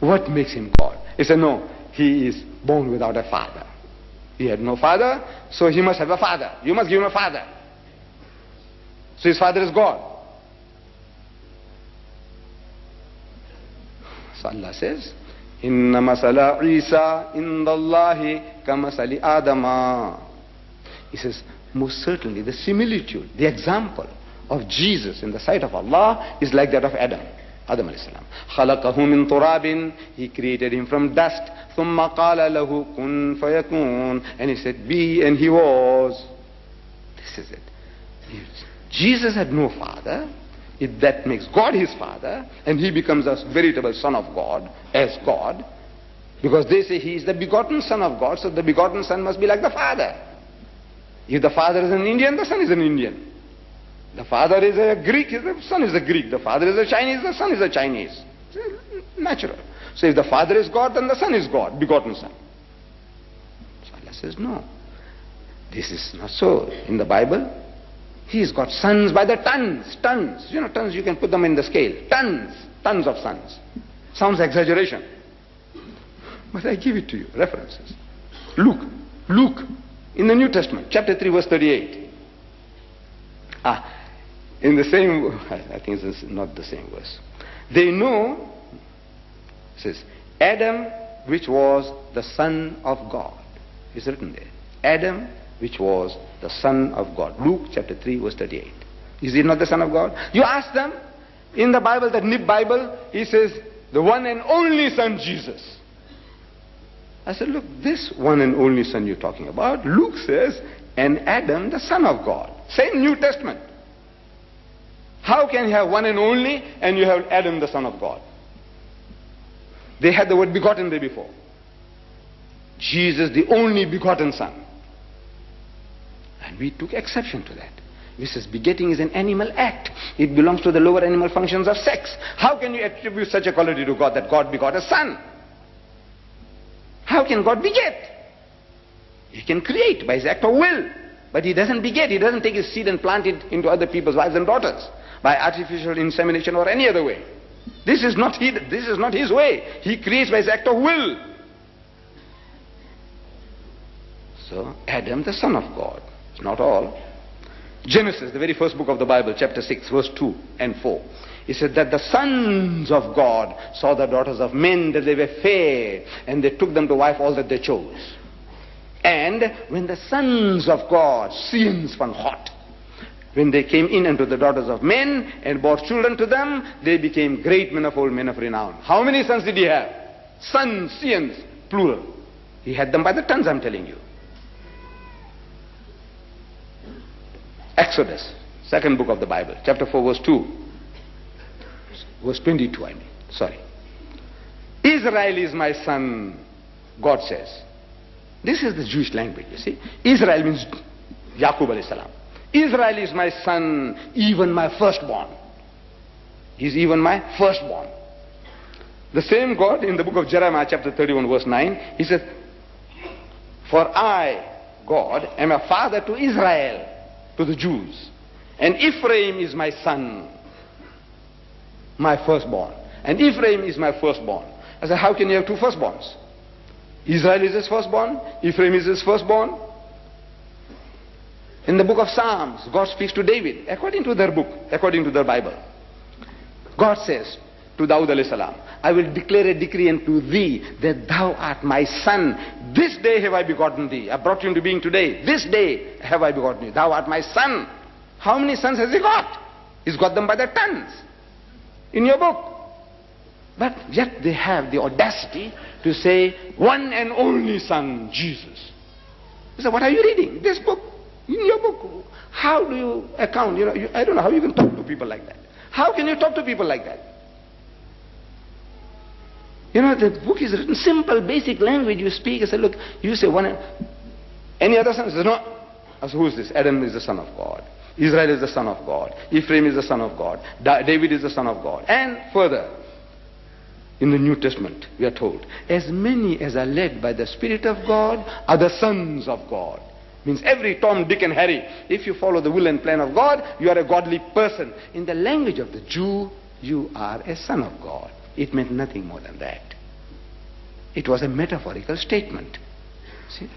What makes him God? He said, no, he is born without a father. He had no father, so he must have a father. You must give him a father. So his father is God. So Allah says, Inna masala Isa indallahi kamasali Adama. He says, most certainly the similitude, the example of Jesus in the sight of Allah is like that of Adam alayhi salam. Khalaqahu min turabin, he created him from dust. Thumma qala lahu kun fayakun, and he said, be, and he was. This is it. Jesus had no father. That makes God his father, and he becomes a veritable son of God, as God, because they say he is the begotten son of God, so the begotten son must be like the father. If the father is an Indian, the son is an Indian. The father is a Greek, the son is a Greek. The father is a Chinese, the son is a Chinese. It's natural. So if the father is God, then the son is God, begotten son. So Allah says, no. This is not so. In the Bible, he's got sons by the tons, tons. You know, tons, you can put them in the scale. Tons, tons of sons. Sounds exaggeration. But I give it to you, references. Luke, in the New Testament, chapter 3, verse 38. In the same, I think it's not the same verse. They know, it says, Adam, which was the son of God. It's written there. Adam, which was the son of God. Luke chapter 3 verse 38. Is he not the son of God? You ask them, in the Bible, that Nib Bible, he says, the one and only son Jesus. I said, look, this one and only son you're talking about, Luke says, and Adam, the son of God. Same New Testament. How can you have one and only, and you have Adam, the son of God? They had the word begotten there before. Jesus, the only begotten son. And we took exception to that. We says begetting is an animal act. It belongs to the lower animal functions of sex. How can you attribute such a quality to God, that God begot a son? How can God beget? He can create by his act of will. But he doesn't beget. He doesn't take his seed and plant it into other people's wives and daughters by artificial insemination or any other way. This is not his way. He creates by his act of will. So Adam, the son of God. It's not all. Genesis, the very first book of the Bible, chapter 6, verse 2 and 4. He said that the sons of God saw the daughters of men, that they were fair, and they took them to wife all that they chose. And when the sons of God, sins van hot, when they came in unto the daughters of men and bore children to them, they became great men of old, men of renown. How many sons did he have? Sons, scions, plural. He had them by the tons, I'm telling you. Exodus, second book of the Bible, chapter 4, verse 2. Verse 22, I mean. Sorry. Israel is my son, God says. This is the Jewish language, you see. Israel means Yaqub alayhi salam. Israel is my son, even my firstborn. He's even my firstborn. The same God in the book of Jeremiah, chapter 31, verse 9, he says, for I, God, am a father to Israel, to the Jews, and Ephraim is my son, my firstborn. And Ephraim is my firstborn. I said, how can you have two firstborns? Israel is his firstborn, Ephraim is his firstborn. In the book of Psalms, God speaks to David, according to their book, according to their Bible. God says to Daud alayhi salam, I will declare a decree unto thee that thou art my son. This day have I begotten thee. I brought you into being today. This day have I begotten you. Thou art my son. How many sons has he got? He's got them by the tons in your book. But yet they have the audacity to say, one and only son, Jesus. So what are you reading? This book, in your book. How do you account? I don't know how you can talk to people like that. How can you talk to people like that? The book is written simple, basic language. You speak, I say, look, you say one, any other son? I say, no. I say, who is this? Adam is the son of God. Israel is the son of God. Ephraim is the son of God. David is the son of God. And further, in the New Testament, we are told, as many as are led by the Spirit of God are the sons of God. Means every Tom, Dick and Harry, if you follow the will and plan of God, you are a godly person. In the language of the Jew, you are a son of God. It meant nothing more than that. It was a metaphorical statement. See?